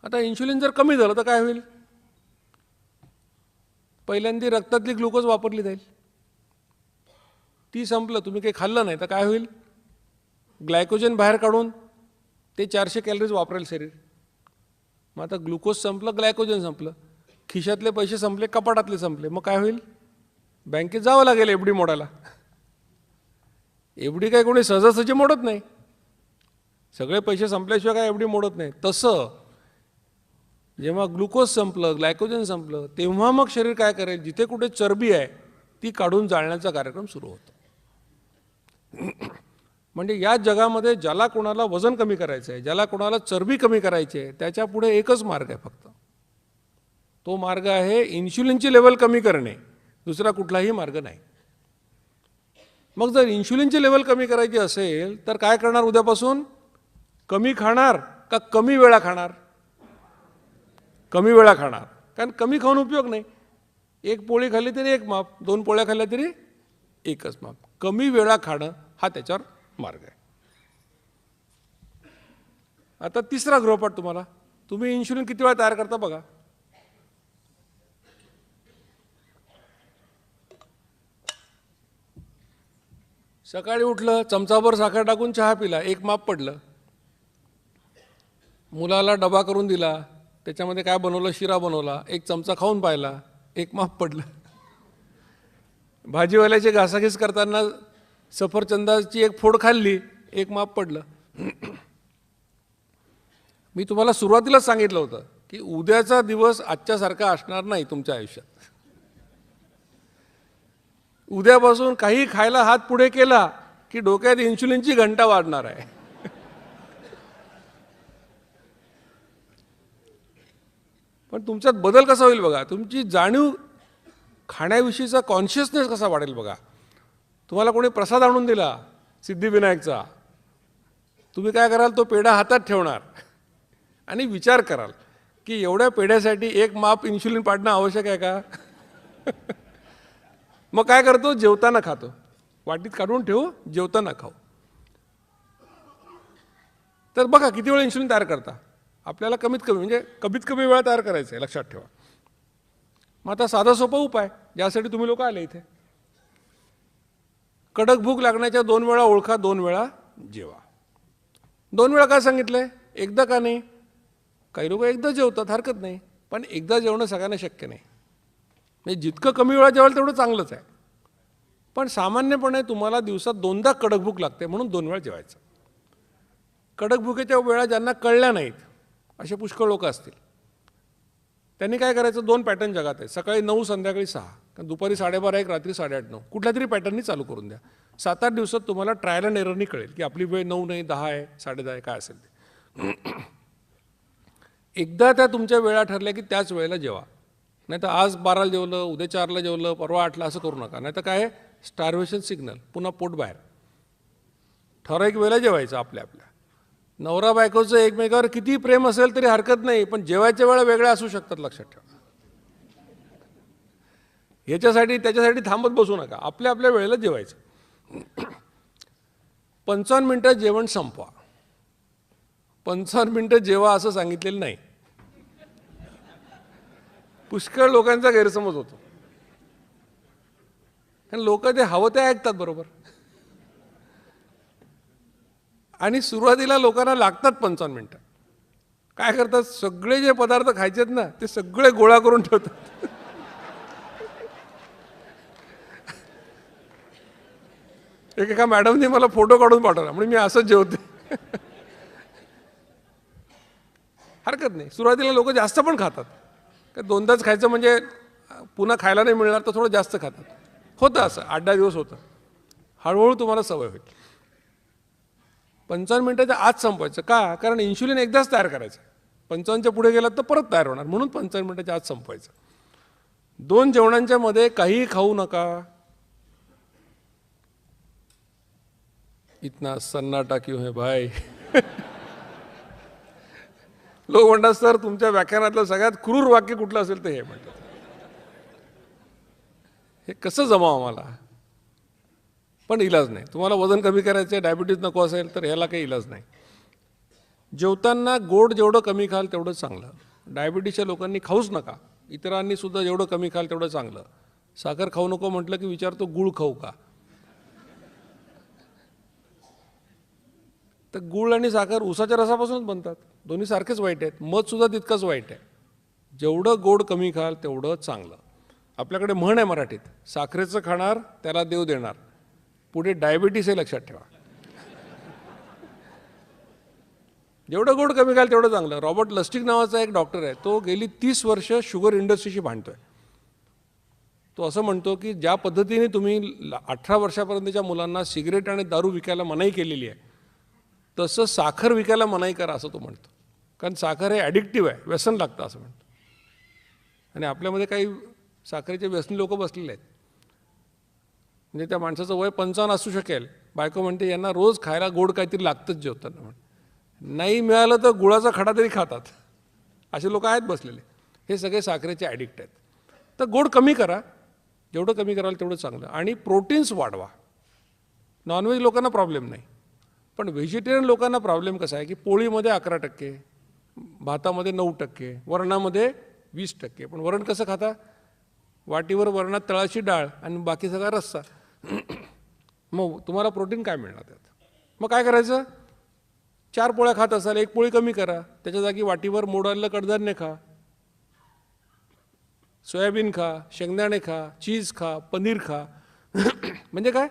आता इन्शुलिन जर कमी झालं तर काय होईल? पहिल्यांदा रक्तातली ग्लुकोज वापरली जाईल, ती संपलं, तुम्ही काही खाल्लं नाही तर काय होईल? ग्लायकोजन बाहेर काढून ते 400 कॅलरीज वापरेल शरीर. मग आता ग्लुकोज संपलं, ग्लायकोजन संपलं, खिशातले पैसे संपले, कपाटातले संपले, मग काय होईल? बँकेत जावं लागेल एफडी मोडायला. एफडी काय कोणी सहजासहजी मोडत नाही, सगळे पैसे संपल्याशिवाय काय एफडी मोडत नाही. तसं जेव्हा ग्लुकोज संपलं, ग्लायकोजन संपलं, तेव्हा मग शरीर काय करेल? जिथे कुठे चरबी आहे ती काढून जाळण्याचा कार्यक्रम सुरू होतो. म्हणजे या जगामध्ये ज्याला कोणाला वजन कमी करायचं आहे, ज्याला कोणाला चरबी कमी करायची आहे, त्याच्या पुढे एकच मार्ग आहे फक्त. तो मार्ग आहे इन्शुलिनची लेवल कमी करणे, दुसरा कुठलाही मार्ग नाही. मग जर इन्शुलिनची लेवल कमी करायची असेल तर काय करणार? उद्यापासून कमी खाणार का कमी वेळा खाणार? कमी वेळा खाणार, कारण कमी खाऊन उपयोग नाही. एक पोळी खाल्ली तरी एक माप, 2 पोळ्या खाल्ल्या तरी एकच माप. कमी वेळा खाणं हा त्याच्यावर मार्ग आहे. आता तिसरा गृहपाठ तुम्हाला, तुम्ही इन्शुलिन किती वेळा तयार करता बघा. सकाळी उठलं, चमचाभर साखर टाकून चहा पिला, एक माप पडलं. मुलाला डबा करून दिला, त्याच्यामध्ये काय बनवलं? शिरा बनवला, एक चमचा खाऊन पाहिला, एक माप पडलं. भाजीवाल्याची घासाघीस करताना सफरचंदाची एक फोड खाल्ली, एक माप पडलं. मी तुम्हाला सुरुवातीलाच सांगितलं होतं की उद्याचा दिवस आजच्यासारखा असणार नाही तुमच्या आयुष्यात. उद्यापासून काही खायला हात पुढे केला की डोक्यात इन्शुलिनची घंटा वाजणार आहे. पण तुमच्यात बदल कसा होईल बघा, तुमची जाणीव खाण्याविषयीचा कॉन्शियसनेस कसा वाढेल बघा. तुम्हाला कोणी प्रसाद आणून दिला सिद्धिविनायकचा, तुम्ही काय कराल? तो पेढा हातात ठेवणार आणि विचार कराल की एवढ्या पेढ्यासाठी एक माप इन्शुलिन पाडणं आवश्यक आहे का? मग काय करतो? जेवताना खातो, वाटीत काढून ठेवू, जेवताना खाऊ. तर बघा किती वेळा इन्शुलिन तयार करता. आपल्याला कमीत कमी वेळा तयार करायचं आहे, लक्षात ठेवा. मग आता साधा सोपा उपाय, ज्यासाठी तुम्ही लोक आले इथे. कडक भूक लागण्याच्या 2 वेळा ओळखा, 2 वेळा जेवा. 2 वेळा काय सांगितलंय? एकदा का नाही? काही लोक एकदा जेवतात, हरकत नाही, पण एकदा जेवणं सगळ्यांना शक्य नाही. म्हणजे जितकं कमी वेळा जेवाल तेवढं चांगलंच आहे. पण सामान्यपणे तुम्हाला दिवसात 2दा कडक भूक लागते, म्हणून 2 वेळा जेवायचं. कडक भुकेच्या वेळा ज्यांना कळल्या नाहीत असे पुष्कळ लोक असतील, त्यांनी काय करायचं? 2 पॅटर्न जगात आहे. सकाळी 9, संध्याकाळी 6, दुपारी 12:30 1, रात्री 8:30 9, कुठल्या तरी पॅटर्ननी चालू करून द्या. 7-8 दिवसात तुम्हाला ट्रायल अँड एररनी कळेल की आपली वेळ 9 नाही, 10 आहे, 10:30 आहे, काय असेल ते. एकदा त्या तुमच्या वेळा ठरल्या की त्याच वेळेला जेवा. नाही तर आज 12ला जेवलं, उद्या 4ला जेवलं, परवा 8ला, असं करू नका. नाही तर काय, स्टार्वेशन सिग्नल, पुन्हा पोट बाहेर. ठराविक वेळेला जेवायचं आपल्या. नवरा बायकोचं एकमेकावर किती प्रेम असेल तरी हरकत नाही, पण जेवायच्या वेळा वेगळ्या असू शकतात, लक्षात ठेवा. याच्यासाठी त्याच्यासाठी थांबत बसू नका, आपल्या वेळेला जेवायचं. 55 मिनिटात जेवण संपवा. 55 मिनिटं जेवा असं सांगितलेलं नाही. पुष्कळ लोकांचा गैरसमज होतो, कारण लोक ते हवं ते ऐकतात बरोबर. आणि सुरुवातीला लोकांना लागतात 55 मिनिटं. काय करतात? सगळे जे पदार्थ खायचे आहेत ना ते सगळे गोळा करून ठेवतात. एका मॅडमने मला फोटो काढून पाठवला, म्हणजे मी असंच जेवते. हरकत नाही, सुरुवातीला लोक जास्त पण खातात. का 2दाच खायचं म्हणजे पुन्हा खायला नाही मिळणार तर थोडं जास्त खातात. होतं असं, 8-10 दिवस होतं. हळूहळू तुम्हाला सवय होईल. 55 मिनिटाच्या आत संपवायचं. का? कारण इन्शुलिन एकदाच तयार करायचं. 55च्या पुढे गेलात तर परत तयार होणार, म्हणून 55 मिनिटाच्या आत संपवायचं. 2 जेवणांच्या मध्ये काही खाऊ नका. इतना सन्नाटा क्यों है भाई? लोक म्हणतात सर तुमच्या व्याख्यानातलं सगळ्यात क्रूर वाक्य कुठलं असेल ते हे म्हणतात. हे कसं जमावं आम्हाला? पण इलाज नाही. तुम्हाला वजन कमी करायचं आहे, डायबिटीज नको असेल तर ह्याला काही इलाज नाही. जेवताना गोड जेवढं कमी खाल तेवढं चांगलं. डायबिटीसच्या लोकांनी खाऊच नका. इतरांनी सुद्धा जेवढं कमी खाल तेवढं चांगलं. साखर खाऊ नको म्हटलं की विचारतो गूळ खाऊ का. तर गूळ आणि साखर उसाच्या रसापासूनच बनतात. दोन्ही सारखेच वाईट आहेत. मध सुद्धा तितकंच वाईट आहे. जेवढं गोड कमी खाल तेवढं चांगलं. आपल्याकडे म्हण आहे मराठीत, साखरेचं खाणार त्याला देव देणार. पुढे डायबिटीस हे लक्षात ठेवा. जेवढं गोड कमी खाल तेवढं चांगलं. रॉबर्ट लस्टिक नावाचा एक डॉक्टर आहे, तो गेली 30 वर्ष शुगर इंडस्ट्रीशी भांडतोय. तो असं म्हणतो की ज्या पद्धतीने तुम्ही 18 वर्षापर्यंतच्या मुलांना सिगरेट आणि दारू विकायला मनाई केलेली आहे, तसं साखर विकायला मनाई करा असं तो म्हणतो. कारण साखर हे ॲडिक्टिव्ह आहे, व्यसन लागतं असं म्हणतो. आणि आपल्यामध्ये काही साखरेचे व्यसनी लोक बसलेले आहेत. म्हणजे त्या माणसाचं वय 55 असू शकेल, बायको म्हणते यांना रोज खायला गोड काहीतरी लागतंच जेवताना. म्हण नाही मिळालं तर गुळाचा खडा तरी खातात. असे लोक आहेत बसलेले. हे सगळे साखरेचे ॲडिक्ट आहेत. तर गोड कमी करा, जेवढं कमी कराल तेवढं चांगलं. आणि प्रोटीन्स वाढवा. नॉनव्हेज लोकांना प्रॉब्लेम नाही, पण व्हेजिटेरियन लोकांना प्रॉब्लेम कसा आहे की पोळीमध्ये 11%, भातामध्ये 9%, वरणामध्ये 20%. पण वरण कसं खाता? वाटीवर वरणात तळाची डाळ आणि बाकी सगळा रस्सा. मग तुम्हाला प्रोटीन काय मिळणार त्यात? मग काय करायचं? 4 पोळ्या खात असाल, 1 पोळी कमी करा. त्याच्या जागी वाटीवर मोड आलेलं कडधान्य खा, सोयाबीन खा, शेंगदाणे खा, चीज खा, पनीर खा. म्हणजे काय?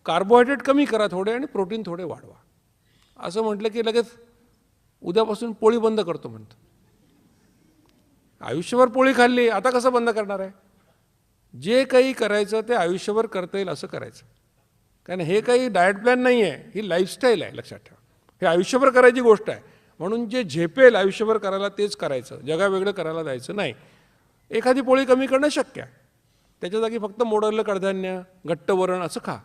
कार्बोहायड्रेट कमी करा थोडे आणि प्रोटीन थोडे वाढवा. असं म्हटलं की लगेच उद्यापासून पोळी बंद करतो म्हणतो. आयुष्यभर पोळी खाल्ली, आता कसं बंद करणार आहे? जे काही करायचं ते आयुष्यभर करता येईल असं करायचं. कारण हे काही डाएट प्लॅन नाही आहे, ही लाईफस्टाईल आहे, लक्षात ठेवा. हे आयुष्यभर करायची गोष्ट आहे. म्हणून जे झेपेल आयुष्यभर करायला तेच करायचं, जगावेगळं करायला जायचं नाही. एखादी पोळी कमी करणं शक्य आहे. त्याच्या जागी फक्त मोडलं कडधान्य, घट्ट वरण असं खा.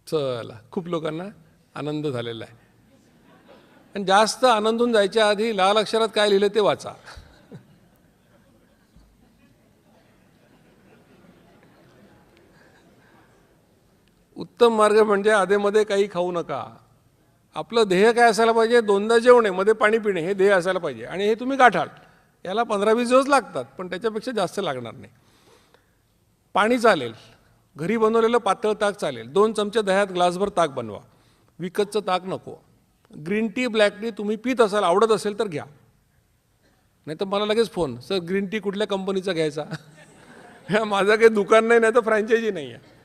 चला, खूप लोकांना आनंद झालेला आहे. आणि जास्त आनंदून जायच्या आधी लाल अक्षरात काय लिहिलं ते वाचा. उत्तम मार्ग म्हणजे आधेमध्ये काही खाऊ नका. आपलं ध्येय काय असायला पाहिजे? 2दा जेवणे, मध्ये पाणी पिणे, हे ध्येय असायला पाहिजे. आणि हे तुम्ही गाठाल. याला 15-20 दिवस लागतात, पण त्याच्यापेक्षा जास्त लागणार नाही. पाणी चालेल, घरी बनवलेलं पातळ ताक चालेल. 2 चमचे दह्यात ग्लासभर ताक बनवा. विकतचं ताक नको. ग्रीन टी, ब्लॅक टी तुम्ही पित असाल, आवडत असेल तर घ्या. नाही तर मला लगेच फोन, सर ग्रीन टी कुठल्या कंपनीचा घ्यायचा? माझं काही दुकान नाही, नाही तर फ्रँचायझी नाही आहे.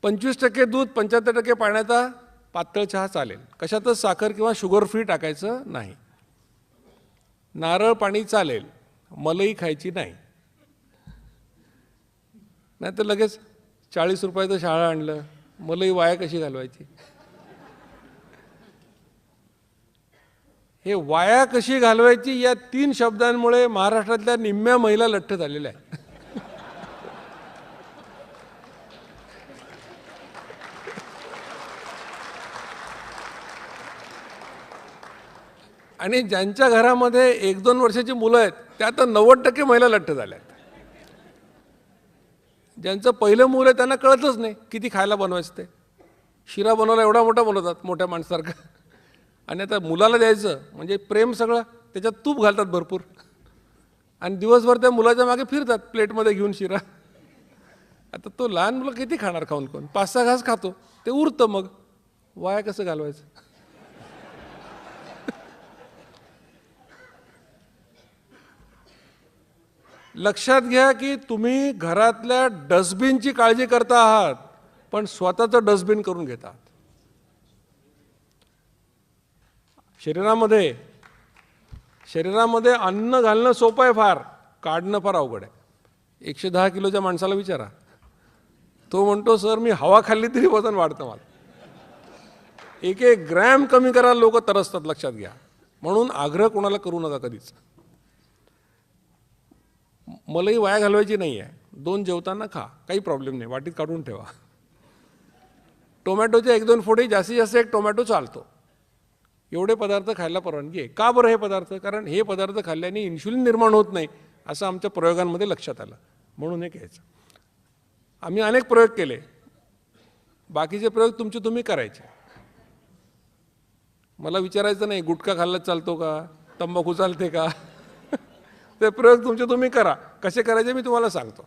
25% दूध, 75% पाण्याचा पातळ चहा चालेल. कशातच साखर किंवा शुगर फ्री टाकायचं नाही. नारळ पाणी चालेल, मलई खायची नाही. नाही तर लगेच 40 रुपयाचं शहाळं आणलं, मलई वाया कशी घालवायची? हे वाया कशी घालवायची या 3 शब्दांमुळे महाराष्ट्रातल्या निम्म्या महिला लठ्ठ झालेल्या आहेत. आणि ज्यांच्या घरामध्ये 1-2 वर्षाची मुलं आहेत त्या तर 90% महिला लठ्ठ झाल्या आहेत. ज्यांचं पहिलं मूल आहे त्यांना कळतच नाही किती खायला बनवायचं ते. शिरा बनवायला एवढा मोठा बनवतात, मोठ्या माणसासारखा. आणि आता मुलाला द्यायचं म्हणजे प्रेम सगळं, त्याच्यात तूप घालतात भरपूर. आणि दिवसभर त्या मुलाच्या मागे फिरतात प्लेटमध्ये घेऊन शिरा. आता तो लहान मुलं किती खाणार खाऊन कोण? 5-6 घास खातो, ते उरतं. मग वाया कसं घालवायचं? लक्षात घ्या की तुम्ही घरातल्या डस्टबिनची काळजी करता आहात, पण स्वतःचं डस्टबिन करून घेता आहात. शरीरामध्ये अन्न घालणं सोपं आहे फार, काढणं फार अवघड आहे. 110 किलोच्या माणसाला विचारा, तो म्हणतो सर मी हवा खाल्ली तरी वजन वाढतं मला. 1-1 ग्रॅम कमी करायला लोक तरसतात, लक्षात घ्या. म्हणून आग्रह कोणाला करू नका कधीच. मलाही वाया घालवायची नाही आहे. 2 जेवताना खा, काही प्रॉब्लेम नाही, वाटीत काढून ठेवा. टोमॅटोचे 1-2 फोडी, जास्तीत जास्त 1 टोमॅटो चालतो. एवढे पदार्थ खायला परवानगी आहे. का बरं हे पदार्थ? कारण हे पदार्थ खाल्ल्याने इन्शुलिन निर्माण होत नाही असं आमच्या प्रयोगांमध्ये लक्षात आलं, म्हणून हे घ्यायचं. आम्ही अनेक प्रयोग केले. बाकीचे प्रयोग तुमचे तुम्ही करायचे. मला विचारायचं नाही गुटखा खाल्ला चालतो का, तंबाखू चालते का. ते प्रयोग तुमचे तुम्ही करा. कसे करायचे मी तुम्हाला सांगतो.